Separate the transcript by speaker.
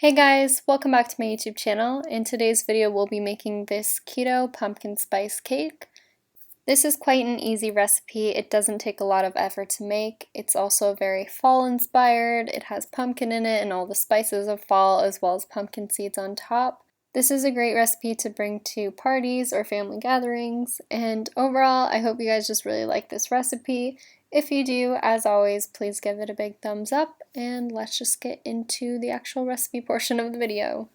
Speaker 1: Hey guys, welcome back to my YouTube channel. In today's video we'll be making this keto pumpkin spice cake. This is quite an easy recipe. It doesn't take a lot of effort to make. It's also very fall inspired. It has pumpkin in it and all the spices of fall as well as pumpkin seeds on top. This is a great recipe to bring to parties or family gatherings, and overall I hope you guys just really like this recipe. If you do, as always, please give it a big thumbs up, and let's just get into the actual recipe portion of the video.